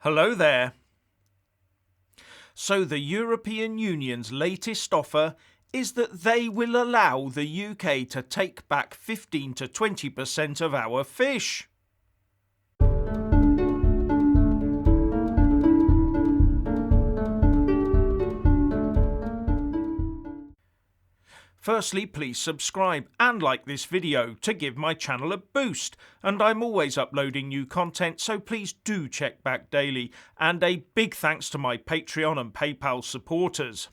Hello there. So the European Union's latest offer is that they will allow the UK to take back 15 to 20% of our fish. Firstly, please subscribe and like this video to give my channel a boost, and I'm always uploading new content, so please do check back daily, and a big thanks to my Patreon and PayPal supporters.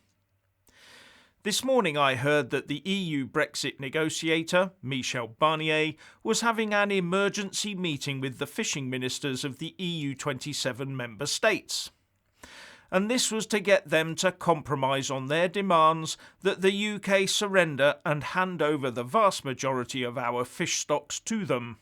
This morning I heard that the EU Brexit negotiator, Michel Barnier, was having an emergency meeting with the fishing ministers of the EU 27 member states. And this was to get them to compromise on their demands that the UK surrender and hand over the vast majority of our fish stocks to them.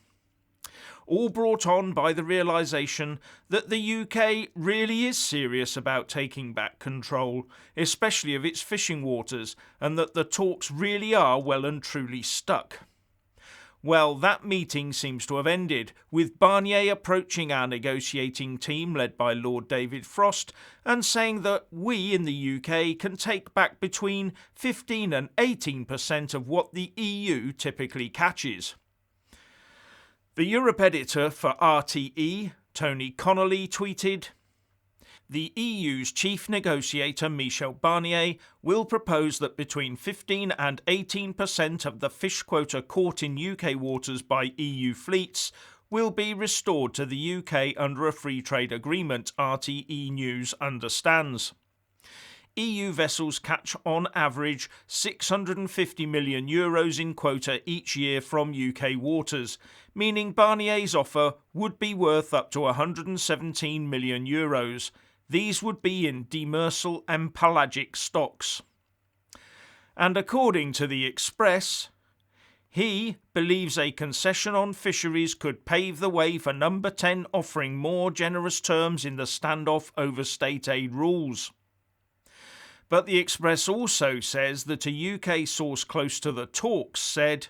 All brought on by the realisation that the UK really is serious about taking back control, especially of its fishing waters, and that the talks really are well and truly stuck. Well, that meeting seems to have ended, with Barnier approaching our negotiating team led by Lord David Frost and saying that we in the UK can take back between 15 and 18% of what the EU typically catches. The Europe editor for RTE, Tony Connolly, tweeted, "The EU's chief negotiator Michel Barnier will propose that between 15 and 18% of the fish quota caught in UK waters by EU fleets will be restored to the UK under a free trade agreement, RTE News understands. EU vessels catch on average €650 million in quota each year from UK waters, meaning Barnier's offer would be worth up to €117 million. These would be in demersal and pelagic stocks." And according to the Express, he believes a concession on fisheries could pave the way for Number 10 offering more generous terms in the standoff over state aid rules. But the Express also says that a UK source close to the talks said,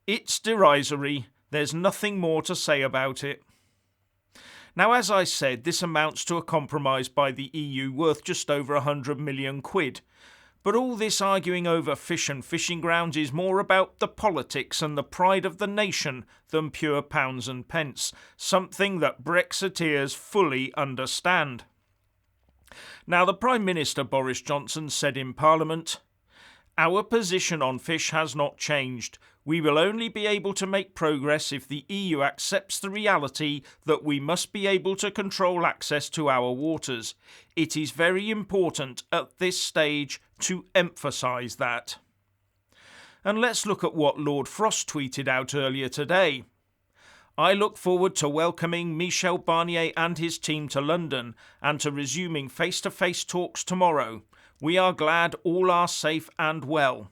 "It's derisory, there's nothing more to say about it." Now, as I said, this amounts to a compromise by the EU worth just over £100 million. But all this arguing over fish and fishing grounds is more about the politics and the pride of the nation than pure pounds and pence, something that Brexiteers fully understand. Now, the Prime Minister Boris Johnson said in Parliament, "Our position on fish has not changed. We will only be able to make progress if the EU accepts the reality that we must be able to control access to our waters. It is very important at this stage to emphasise that." And let's look at what Lord Frost tweeted out earlier today. "I look forward to welcoming Michel Barnier and his team to London and to resuming face-to-face talks tomorrow. We are glad all are safe and well.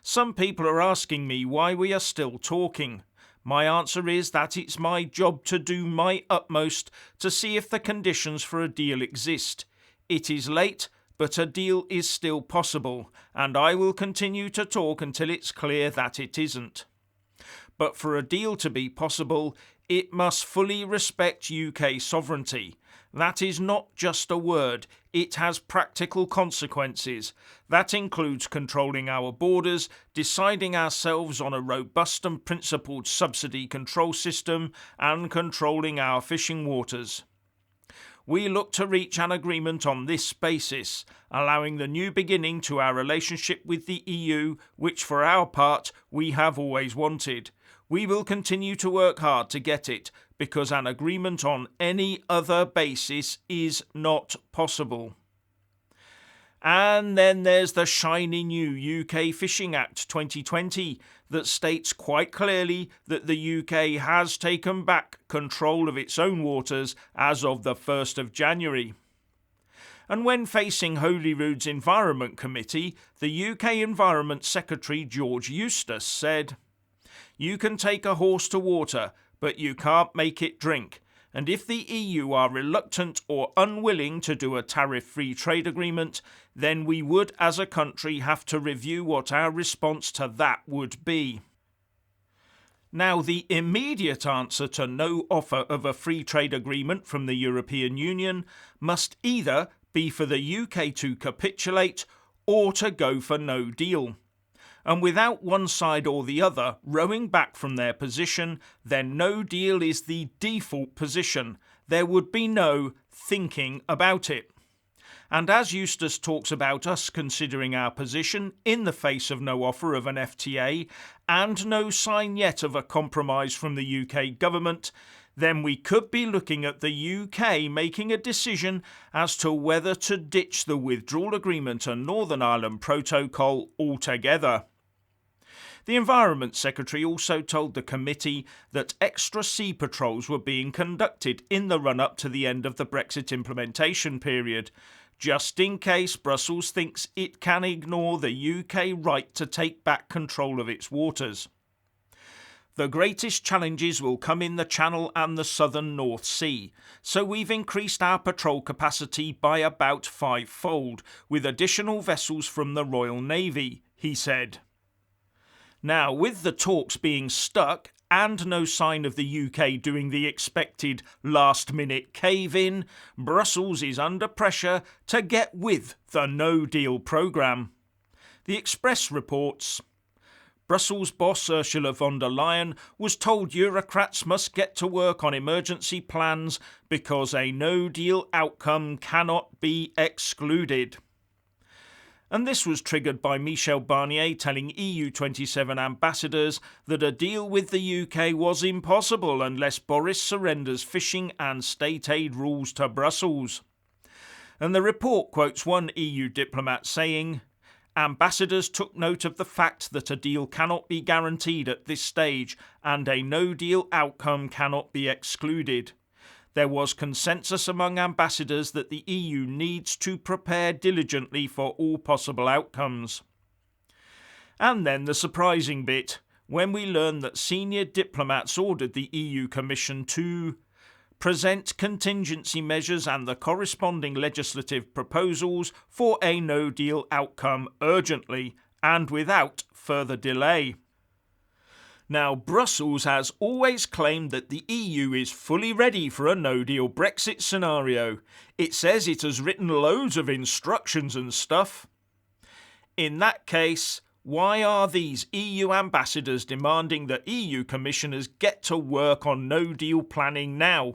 Some people are asking me why we are still talking. My answer is that it's my job to do my utmost to see if the conditions for a deal exist. It is late, but a deal is still possible, and I will continue to talk until it's clear that it isn't. But for a deal to be possible, it must fully respect UK sovereignty. That is not just a word, it has practical consequences. That includes controlling our borders, deciding ourselves on a robust and principled subsidy control system, and controlling our fishing waters. We look to reach an agreement on this basis, allowing the new beginning to our relationship with the EU, which for our part we have always wanted. We will continue to work hard to get it, because an agreement on any other basis is not possible." And then there's the shiny new UK Fishing Act 2020 that states quite clearly that the UK has taken back control of its own waters as of the 1st of January. And when facing Holyrood's Environment Committee, the UK Environment Secretary George Eustace said, "You can take a horse to water, but you can't make it drink. And if the EU are reluctant or unwilling to do a tariff-free trade agreement, then we would as a country have to review what our response to that would be." Now, the immediate answer to no offer of a free trade agreement from the European Union must either be for the UK to capitulate or to go for no deal. And without one side or the other rowing back from their position, then no deal is the default position. There would be no thinking about it. And as Eustace talks about us considering our position in the face of no offer of an FTA and no sign yet of a compromise from the UK government, then we could be looking at the UK making a decision as to whether to ditch the withdrawal agreement and Northern Ireland Protocol altogether. The Environment Secretary also told the committee that extra sea patrols were being conducted in the run-up to the end of the Brexit implementation period, just in case Brussels thinks it can ignore the UK right to take back control of its waters. The greatest challenges will come in the Channel and the southern North Sea, so we've increased our patrol capacity by about 5-fold, with additional vessels from the Royal Navy, he said. Now, with the talks being stuck and no sign of the UK doing the expected last-minute cave-in, Brussels is under pressure to get with the no-deal programme. The Express reports, Brussels boss Ursula von der Leyen was told Eurocrats must get to work on emergency plans because a no-deal outcome cannot be excluded. And this was triggered by Michel Barnier telling EU27 ambassadors that a deal with the UK was impossible unless Boris surrenders fishing and state aid rules to Brussels. And the report quotes one EU diplomat saying, ambassadors took note of the fact that a deal cannot be guaranteed at this stage and a no-deal outcome cannot be excluded. There was consensus among ambassadors that the EU needs to prepare diligently for all possible outcomes. And then the surprising bit, when we learn that senior diplomats ordered the EU Commission to present contingency measures and the corresponding legislative proposals for a no-deal outcome urgently and without further delay. Now, Brussels has always claimed that the EU is fully ready for a no-deal Brexit scenario. It says it has written loads of instructions and stuff. In that case, why are these EU ambassadors demanding that EU commissioners get to work on no-deal planning now?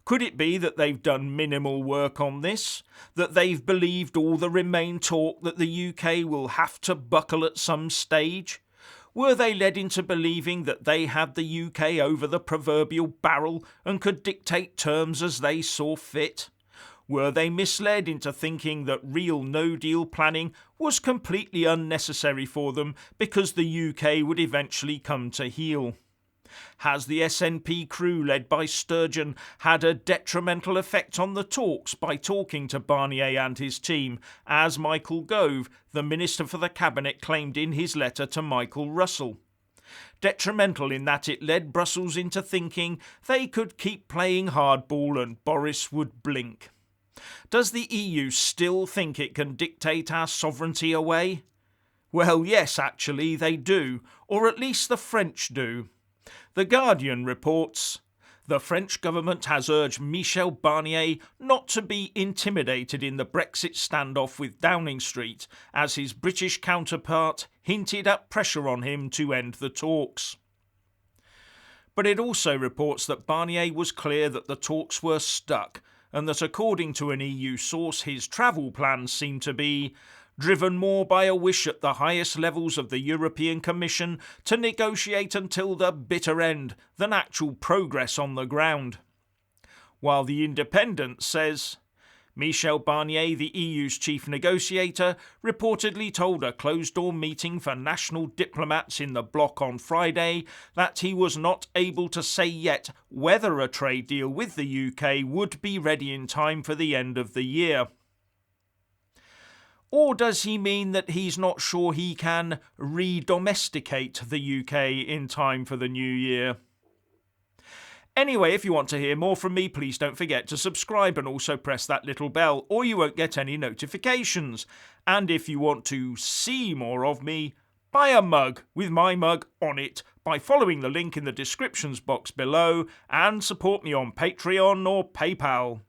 Could it be that they've done minimal work on this? That they've believed all the Remain talk that the UK will have to buckle at some stage? Were they led into believing that they had the UK over the proverbial barrel and could dictate terms as they saw fit? Were they misled into thinking that real no-deal planning was completely unnecessary for them because the UK would eventually come to heel? Has the SNP crew led by Sturgeon had a detrimental effect on the talks by talking to Barnier and his team, as Michael Gove, the Minister for the Cabinet, claimed in his letter to Michael Russell? Detrimental in that it led Brussels into thinking they could keep playing hardball and Boris would blink. Does the EU still think it can dictate our sovereignty away? Well, yes, actually they do, or at least the French do. The Guardian reports, the French government has urged Michel Barnier not to be intimidated in the Brexit standoff with Downing Street, as his British counterpart hinted at pressure on him to end the talks. But it also reports that Barnier was clear that the talks were stuck, and that according to an EU source his travel plans seem to be driven more by a wish at the highest levels of the European Commission to negotiate until the bitter end than actual progress on the ground. While The Independent says, Michel Barnier, the EU's chief negotiator, reportedly told a closed-door meeting for national diplomats in the bloc on Friday that he was not able to say yet whether a trade deal with the UK would be ready in time for the end of the year. Or does he mean that he's not sure he can re-domesticate the UK in time for the new year? Anyway, if you want to hear more from me, please don't forget to subscribe and also press that little bell, or you won't get any notifications. And if you want to see more of me, buy a mug with my mug on it, by following the link in the descriptions box below and support me on Patreon or PayPal.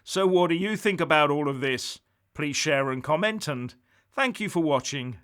So what do you think about all of this? Please share and comment, and thank you for watching.